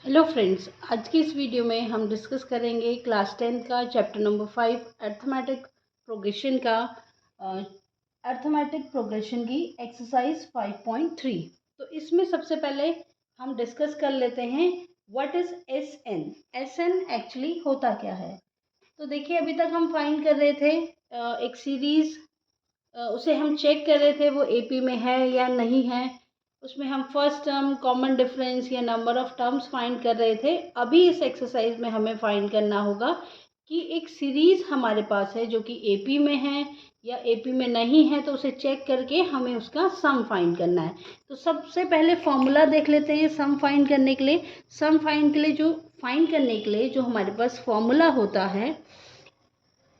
Hello friends, आज की इस वीडियो में हम डिस्कस करेंगे क्लास 10 का चैप्टर नंबर 5 अर्थमेटिक प्रोग्रेशन का अर्थमेटिक प्रोग्रेशन की एक्सरसाइज 5.3। तो इसमें सबसे पहले हम डिस्कस कर लेते हैं what is S n. S n actually होता क्या है। तो देखिए, अभी तक हम फाइंड कर रहे थे एक सीरीज़, उसे हम चेक कर रहे थे वो एपी में है या नहीं है। उसमें हम फर्स्ट टर्म, कॉमन डिफरेंस या नंबर ऑफ टर्म्स फाइंड कर रहे थे। अभी इस एक्सरसाइज में हमें फाइंड करना होगा कि एक सीरीज़ हमारे पास है जो कि एपी में है या एपी में नहीं है, तो उसे चेक करके हमें उसका सम फाइंड करना है। तो सबसे पहले फॉर्मूला देख लेते हैं सम फाइंड करने के लिए। सम फाइंड करने के लिए जो हमारे पास फॉर्मूला होता है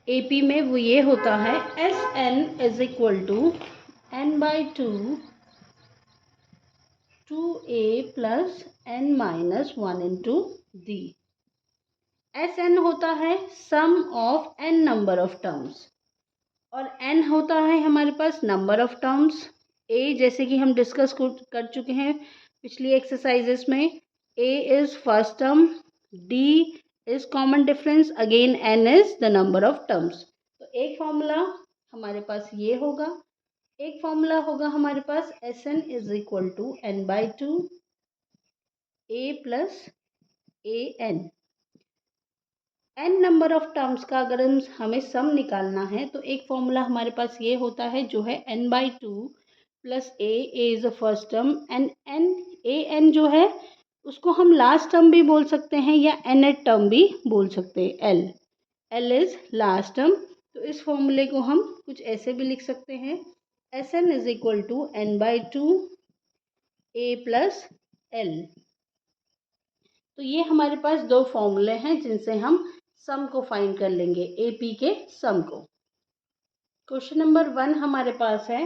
एपी में, वो ये होता है S N is equal to N by two A plus N minus one into D. S N होता है sum of N number of terms और एन होता है हमारे पास नंबर ऑफ टर्म्स। ए जैसे कि हम डिस्कस कर चुके हैं पिछली एक्सरसाइजेस में, A is first term, D is common difference, again N is the number of terms. तो एक फॉर्मूला हमारे पास ये होगा, एक फॉर्मूला होगा हमारे पास S N is equal to N by two A plus A N. N number of terms का अगर हमें सम निकालना है तो एक फॉर्मूला हमारे पास ये होता है जो है n by two plus a is the first term and n, a n जो है उसको हम लास्ट टर्म भी बोल सकते हैं या एन एट टर्म भी बोल सकते हैं। L, L is last term. तो इस फॉर्मूले को हम कुछ ऐसे भी लिख सकते हैं, S N is equal to N by two A plus l. तो ये हमारे पास दो फॉर्मूले हैं जिनसे हम सम को फाइंड कर लेंगे, एपी के सम को। क्वेश्चन नंबर 1 हमारे पास है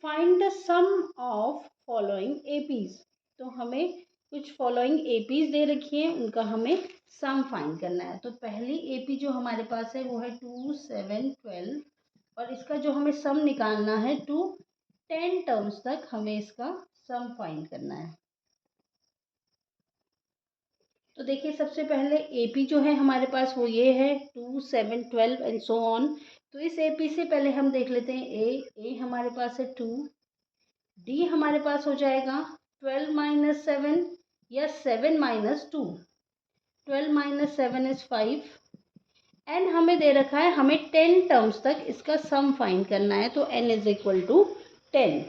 find the sum of following APs. तो हमें कुछ फॉलोइंग एपीज दे रखी है, उनका हमें सम फाइंड करना है। तो पहली एपी जो हमारे पास है वो है 2, 7, 12 और इसका जो हमें सम निकालना है 2, 10 टर्म्स तक हमें इसका सम फाइंड करना है। तो देखिए, सबसे पहले एपी जो है हमारे पास वो ये है 2, 7, 12 एंड सो ऑन। तो इस एपी से पहले हम देख लेते हैं ए हमारे पास है 2, डी हमारे पास हो जाएगा 12 माइनस 7 या 7 माइनस 2, 12 माइनस 7 इज 5 एन हमें दे रखा है, हमें 10 टर्म्स तक इसका सम फाइंड करना है। तो एन इज इक्वल टू 10।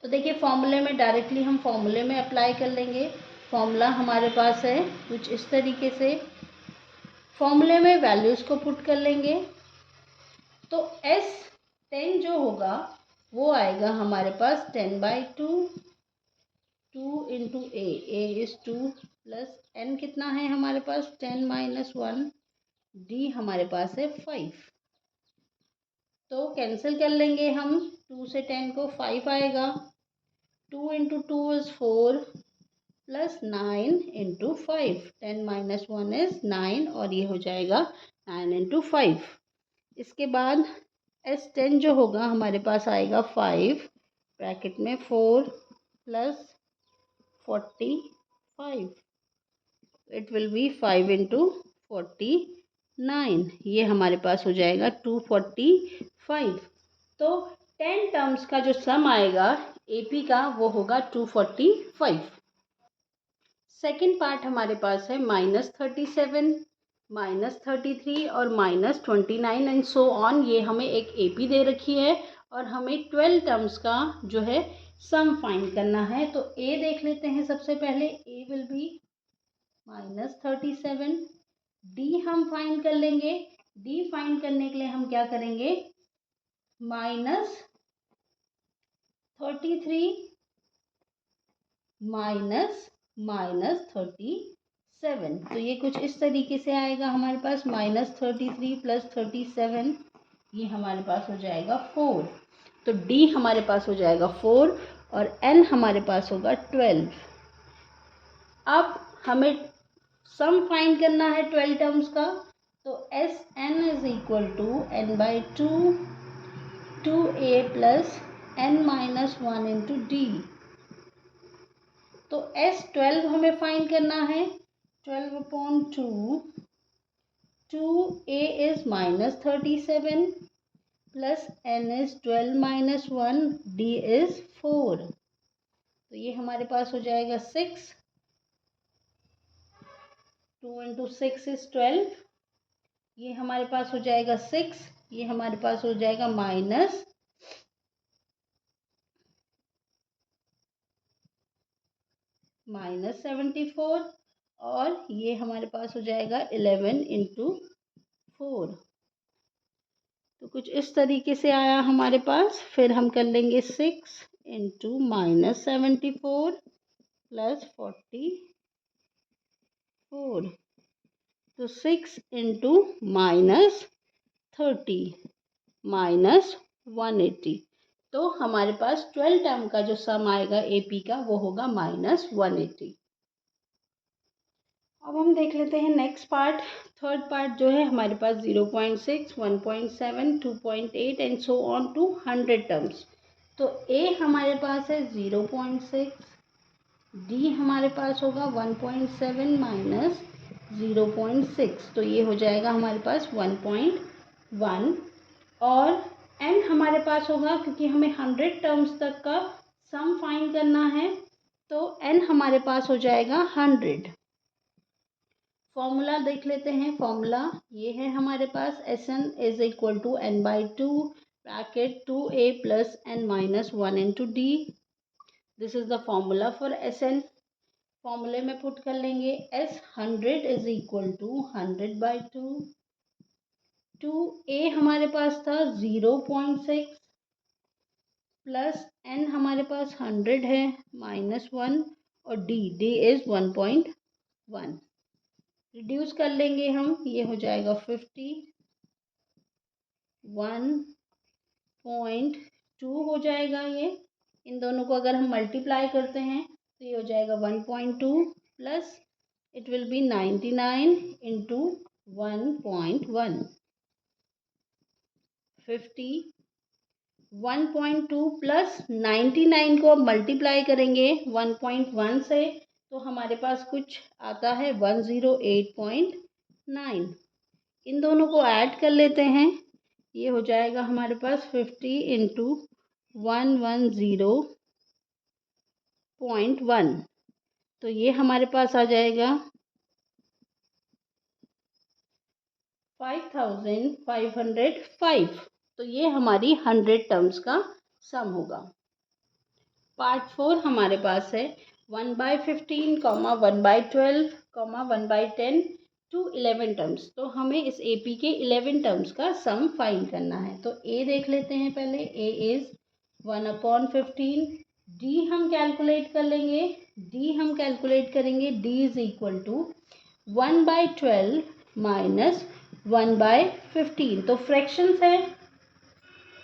तो देखिए, फॉर्मूले में डायरेक्टली हम फॉर्मूले में अप्लाई कर लेंगे। फॉर्मूला हमारे पास है कुछ इस तरीके से, फॉर्मूले में वैल्यूज़ को पुट कर लेंगे। तो एस 10 जो होगा वो आएगा हमारे पास 10 by two, 2 into a is 2 plus n कितना है हमारे पास 10 माइनस 1, डी हमारे पास है 5। तो कैंसिल कर लेंगे हम, 2 से 10 को 5 आएगा, 2 into 2 is 4 plus 9 into 5, 10 minus 1 is 9 और ये हो जाएगा 9 इंटू 5। इसके बाद एस 10 जो होगा हमारे पास आएगा 5 ब्रैकेट में 4 plus 45, it will be 5 into 49, ये हमारे पास हो जाएगा 245। तो 10 टर्म्स का जो सम आएगा एपी का वो होगा 245। सेकेंड पार्ट हमारे पास है -37, -33 और -29 एंड सो ऑन। ये हमें एक एपी दे रखी है और हमें 12 टर्म्स का जो है सम फाइंड करना है। तो ए देख लेते हैं सबसे पहले, ए विल बी -37, डी हम फाइंड कर लेंगे। डी फाइंड करने के लिए हम क्या करेंगे, -33 -37, तो ये कुछ इस तरीके से आएगा हमारे पास, -33 प्लस 37, ये हमारे पास हो जाएगा 4। तो डी हमारे पास हो जाएगा 4 और एन हमारे पास होगा 12। अब हमें सम फाइंड करना है 12 टर्म्स का। तो S N is equal to N by two, 2a plus N minus 1 into d. तो S12 हमें फाइंड करना है। 12/2, 2a is -37 plus n is 12 - 1, d is 4। तो ये हमारे पास हो जाएगा 6, 2 × 6 is 12, ये हमारे पास हो जाएगा 6, ये हमारे पास हो जाएगा -74 और ये हमारे पास हो जाएगा 11 × 4। तो कुछ इस तरीके से आया हमारे पास। फिर हम कर लेंगे 6 × -74 प्लस 44। तो 6 × -30 -180। तो हमारे पास 12 टर्म का जो सम आएगा AP का वो होगा -180। अब हम देख लेते हैं नेक्स्ट पार्ट। थर्ड पार्ट जो है हमारे पास 0.6, 1.7, 2.8 and so on to 100 terms. तो A हमारे पास है 0.6, D हमारे पास होगा 1.7 माइनस 0.6, तो ये हो जाएगा हमारे पास 1.1 और N हमारे पास होगा, क्योंकि हमें 100 टर्म्स तक का सम फाइंड करना है, तो N हमारे पास हो जाएगा 100। फॉर्मूला देख लेते हैं। फॉर्मूला ये है हमारे पास, Sn is equal to n/2 bracket 2a plus n minus 1 × d। This is the formula for Sn। फॉर्मूले में पुट कर लेंगे S100 is equal to 100/2। 2a हमारे पास था 0.6 प्लस n हमारे पास 100 है -1 और d इज 1.1। रिड्यूस कर लेंगे हम, ये हो जाएगा 50, 1.2 हो जाएगा। ये इन दोनों को अगर हम मल्टीप्लाई करते हैं तो ये हो जाएगा 1.2 plus it will be 99 × 1.1। 50, 1.2 plus 99 को अब मल्टीप्लाई करेंगे 1.1 से, तो हमारे पास कुछ आता है 108.9। इन दोनों को ऐड कर लेते हैं, ये हो जाएगा हमारे पास 50 × 110.1, तो ये हमारे पास आ जाएगा 5505। तो ये हमारी 100 टर्म्स का सम होगा। पार्ट 4 हमारे पास है 1/15, 1/12, 1/10 टू 11 टर्म्स। तो हमें इस AP के 11 टर्म्स का सम फाइंड करना है। तो A देख लेते हैं पहले। A is 1/15। D हम कैलकुलेट कर लेंगे। D is equal to 1/12 minus 1/15। तो फ्रैक्शंस है,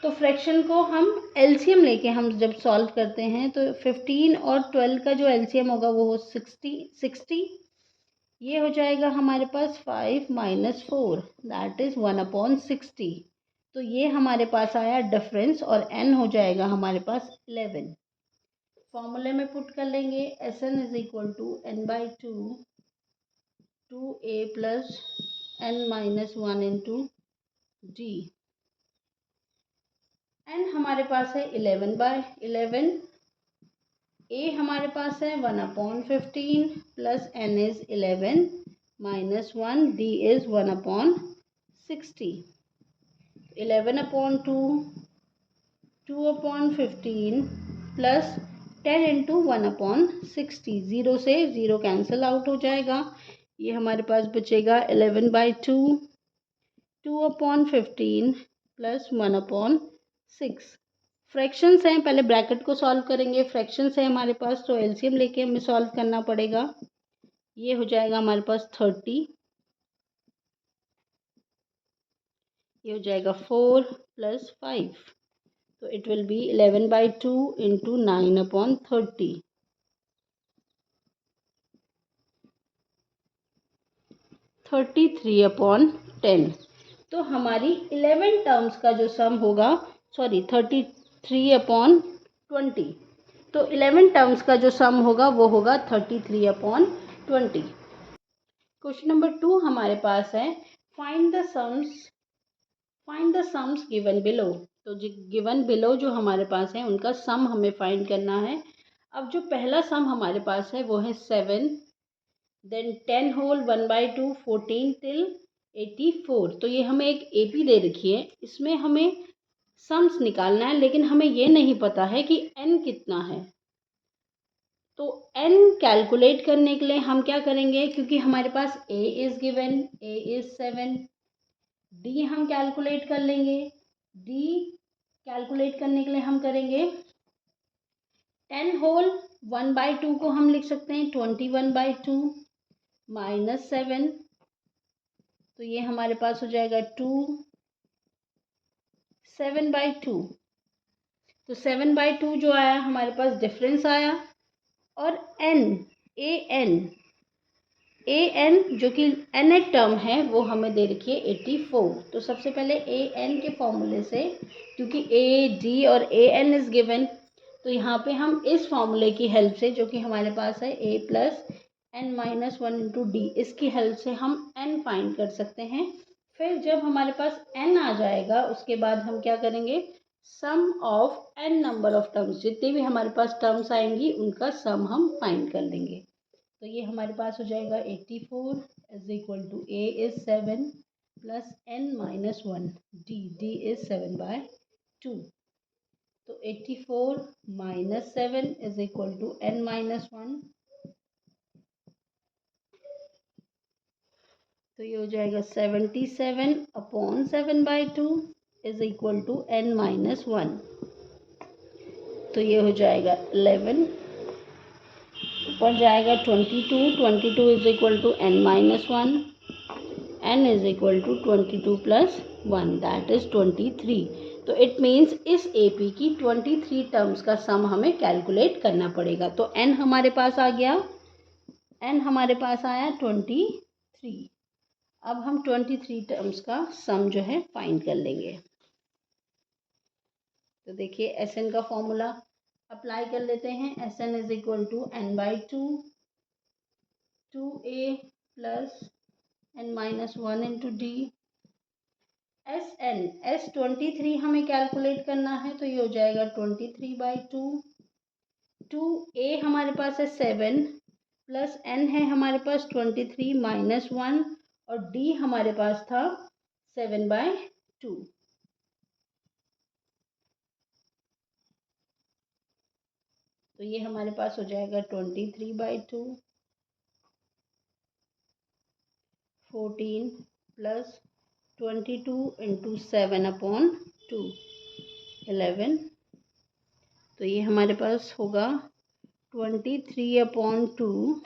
तो फ्रैक्शन को हम LCM लेके हम जब सॉल्व करते हैं तो 15 और 12 का जो LCM होगा वो हो 60। ये हो जाएगा हमारे पास 5 - 4 दैट इज़ 1/60। तो ये हमारे पास आया डिफरेंस और N हो जाएगा हमारे पास 11। फॉर्मूले में पुट कर लेंगे Sn is equal to n/2 2a plus n minus 1 × d। n हमारे पास है 11/11। a हमारे पास है 1/15 plus n is 11 minus 1, d is 1/60। 11/2 2/15 plus 10 × 1/60। 0 से 0 कैंसिल आउट हो जाएगा। ये हमारे पास बचेगा 11/2 2/15 प्लस 1/6। फ्रैक्शंस हैं, पहले ब्रैकेट को सॉल्व करेंगे। फ्रैक्शंस है हमारे पास, तो LCM लेके हमें सॉल्व करना पड़ेगा। ये हो जाएगा हमारे पास 30, ये हो जाएगा 4 + 5, तो इट विल बी 11/2 × 9/30। 33/10। तो हमारी 11 टर्म्स का जो सम होगा, 33/20। तो 11 टर्म्स का जो सम होगा वो होगा 33/20। क्वेश्चन नंबर 2 हमारे पास है find the sums given below. तो गिवन बिलो जो हमारे पास है उनका सम हमें फाइंड करना है। अब जो पहला सम हमारे पास है वो है 7, देन 10 होल 1/2, 14 टिल 84। तो ये हमें एक एपी दे रखी है, इसमें हमें सम्स निकालना है, लेकिन हमें ये नहीं पता है कि एन कितना है। तो एन कैलकुलेट करने के लिए हम क्या करेंगे, क्योंकि हमारे पास A is given, A is 7, D हम कैलकुलेट कर लेंगे। डी कैलकुलेट करने के लिए हम करेंगे 10 होल 1/2 को हम लिख सकते हैं 21/2 माइनस 7। तो ये हमारे पास हो जाएगा 2, 7/2। तो 7/2 जो आया हमारे पास डिफरेंस आया। और ए एन जो कि nth टर्म है वो हमें दे रखी है 84। तो सबसे पहले ए एन के फॉर्मूले से, क्योंकि ए डी और ए एन इज़ गिवन, तो यहाँ पे हम इस फॉर्मूले की हेल्प से, जो कि हमारे पास है a plus N minus 1 into d, इसकी हेल्प से हम n फाइंड कर सकते हैं। फिर जब हमारे पास n आ जाएगा उसके बाद हम क्या करेंगे, sum of n number of terms, जितने भी हमारे पास टर्म्स आएंगी उनका सम हम फाइंड कर लेंगे। तो ये हमारे पास हो जाएगा 84 is equal to a is 7 plus n minus 1 d is 7/2। तो 84 minus 7 is equal to n minus 1। तो ये हो जाएगा 77/7/2 is equal to n minus 1। तो ये हो जाएगा 11, ऊपर जाएगा 22 is equal to n minus 1, n is equal to 22 plus 1 that is 23। तो इट मीन्स इस AP की 23 टर्म्स का सम हमें कैलकुलेट करना पड़ेगा। तो n हमारे पास आ गया, n हमारे पास आया 23। अब हम 23 टर्म्स का सम जो है फाइंड कर लेंगे। तो देखिए SN का फॉर्मूला अप्लाई कर लेते हैं। SN is equal to n/2 2a plus n minus 1 into d. S23 हमें कैलकुलेट करना है, तो ये हो जाएगा 23/2। 2a हमारे पास है 7 प्लस n है हमारे पास 23 माइनस 1 और d हमारे पास था 7/2। तो ये हमारे पास हो जाएगा 23/2, 14 प्लस 22 इंटू 7/2 11। तो ये हमारे पास होगा 23/2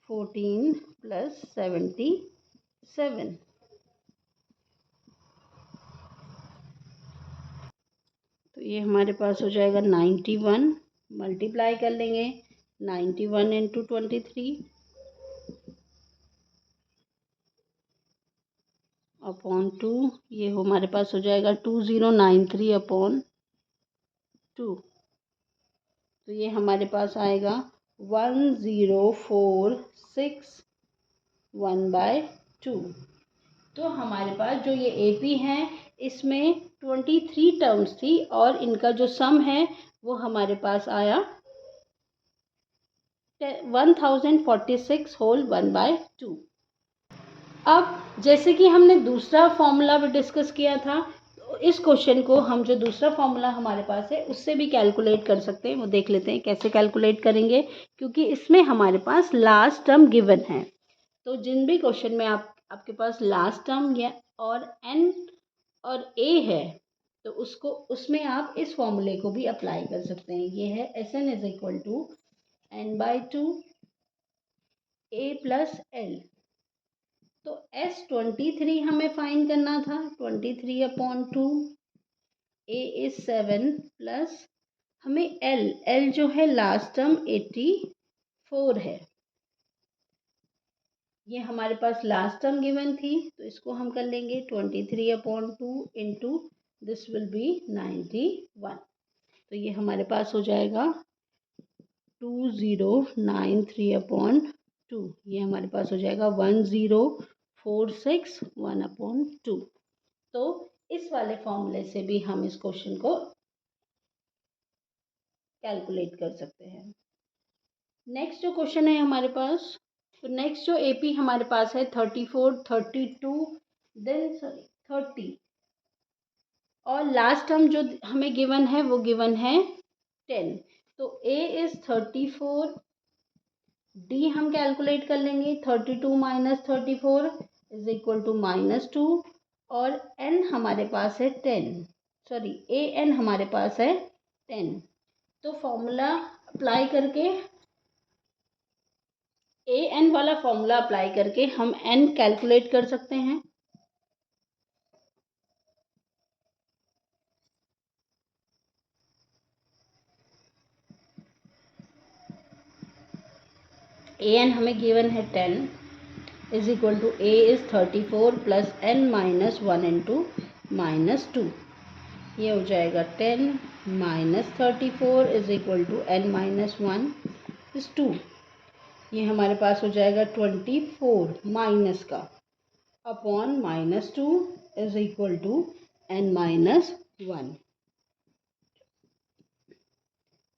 14 प्लस 77। तो ये हमारे पास हो जाएगा 91। मल्टीप्लाई कर लेंगे 91 इंटू 23 अपॉन 2। ये हमारे पास हो जाएगा 2093/2। तो ये हमारे पास आएगा 1046/1/2। तो हमारे पास जो ये AP है इसमें 23 टर्म्स थी और इनका जो सम है वो हमारे पास आया 1046 होल 1/2। अब जैसे कि हमने दूसरा फॉर्मूला भी डिस्कस किया था, तो इस क्वेश्चन को हम जो दूसरा फॉर्मूला हमारे पास है उससे भी कैलकुलेट कर सकते हैं। वो देख लेते हैं कैसे कैलकुलेट करेंगे, क्योंकि इसमें हमारे पास लास्ट टर्म गिवन है। तो जिन भी क्वेश्चन में आपके पास लास्ट टर्म या और n और a है तो उसमें आप इस फॉर्मूले को भी अप्लाई कर सकते हैं। ये है SN is equal to n/2 a plus l। तो S23 हमें फाइंड करना था, 23/2 a इज 7 प्लस हमें l जो है लास्ट टर्म 84 है। ये हमारे पास लास्ट टर्म गिवन थी, तो इसको हम कर लेंगे 23/2 इंटू दिस विल बी 91। तो ये हमारे पास हो जाएगा 2093/2। ये हमारे पास हो जाएगा 10461/2। तो इस वाले फॉर्मूले से भी हम इस क्वेश्चन को कैलकुलेट कर सकते हैं। नेक्स्ट जो क्वेश्चन है हमारे पास, तो नेक्स्ट जो एपी हमारे पास है 34, 32 देन 30 और लास्ट टर्म जो हमें गिवन है वो गिवन है 10। तो ए इज 34, डी हम कैलकुलेट कर लेंगे 32 माइनस 34 इज इक्वल टू -2 और एन हमारे पास है 10, सॉरी ए एन हमारे पास है 10। तो फॉर्मूला अप्लाई करके ए एन वाला फॉर्मूला अप्लाई करके हम एन कैलकुलेट कर सकते हैं। ए एन हमें गिवन है 10 is equal to a is 34 plus N minus 1 into -2। ये हो जाएगा 10 minus 34 is equal to n minus 1 is 2। ये हमारे पास हो जाएगा 24 माइनस का upon -2 is equal to n minus 1।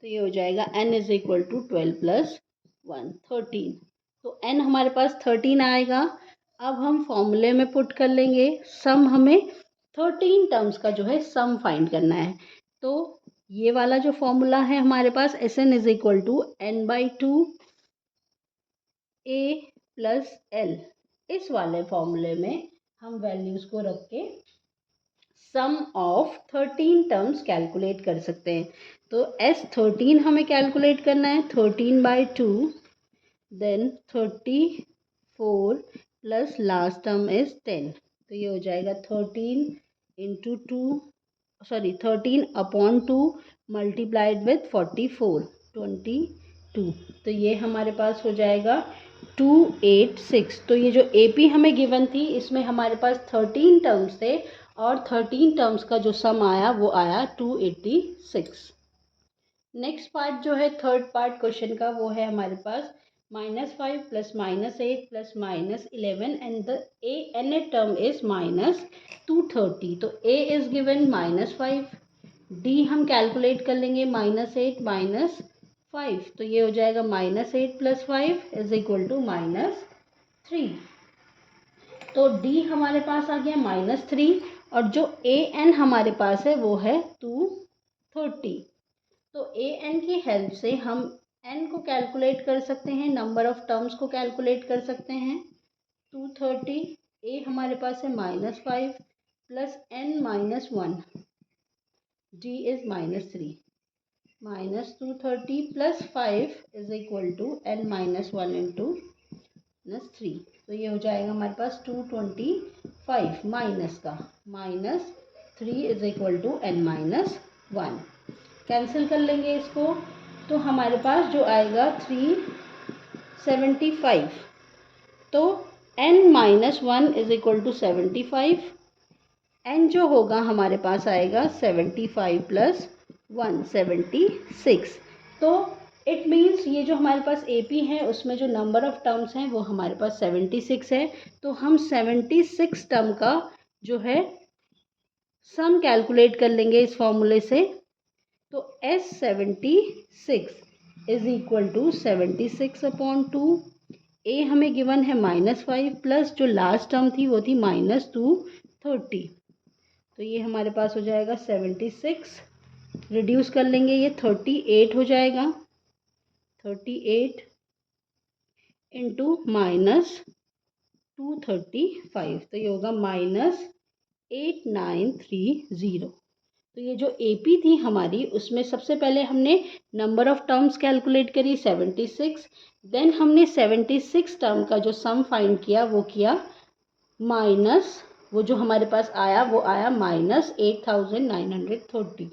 तो ये हो जाएगा n is equal to 12 plus 1 13। तो n हमारे पास 13 आएगा। अब हम फॉर्मूले में पुट कर लेंगे सम, हमें 13 टर्म्स का जो है सम फाइंड करना है। तो ये वाला जो फॉर्मूला है हमारे पास Sn is equal to n/2 a plus l। इस वाले फॉर्मूले में हम वैल्यूज को रख के सम ऑफ 13 टर्म्स कैलकुलेट कर सकते हैं। तो S13 हमें कैलकुलेट करना है 13/2 then 34 plus last term is 10। तो ये हो जाएगा 13/2 मल्टीप्लाइड विथ 44 22। तो ये हमारे पास हो जाएगा 286। तो ये जो AP हमें गिवन थी इसमें हमारे पास 13 टर्म्स थे और 13 टर्म्स का जो सम आया वो आया 286। नेक्स्ट पार्ट जो है थर्ड पार्ट क्वेश्चन का वो है हमारे पास -5 plus -8 plus -11 and the n term is -230। तो ए इज गिवन -5, डी हम कैलकुलेट कर लेंगे -8 -5। तो ये हो जाएगा -8 प्लस 5 इज इक्वल टू -3। तो डी हमारे पास आ गया -3 और जो ए एन हमारे पास है वो है 230। तो ए एन की हेल्प से हम एन को कैलकुलेट कर सकते हैं, नंबर ऑफ टर्म्स को कैलकुलेट कर सकते हैं। 230 ए हमारे पास है -5 plus n -1, d is -3 -230 plus 5 is equal to n -1 into -3। तो ये हो जाएगा हमारे पास 225 माइनस का -3 is equal to n -1। Cancel कर लेंगे इसको तो हमारे पास जो आएगा 375। तो n-1 is equal to 75। n जो होगा हमारे पास आएगा 75 प्लस 1 76। तो इट मीन्स ये जो हमारे पास AP है उसमें जो नंबर ऑफ टर्म्स हैं वो हमारे पास 76 है। तो हम 76 टर्म का जो है सम कैलकुलेट कर लेंगे इस फॉर्मूले से। तो S76 इज इक्वल टू 76/2। ए हमें गिवन है -5 प्लस जो लास्ट टर्म थी वो थी -230। तो ये हमारे पास हो जाएगा 76, रिड्यूस कर लेंगे ये 38 हो जाएगा। 38 इंटू -235 तो ये होगा -8930। तो ये जो AP थी हमारी उसमें सबसे पहले हमने नंबर ऑफ टर्म्स कैलकुलेट करी 76, देन हमने 76 टर्म का जो सम फाइंड किया वो किया माइनस वो जो हमारे पास आया वो आया -8930।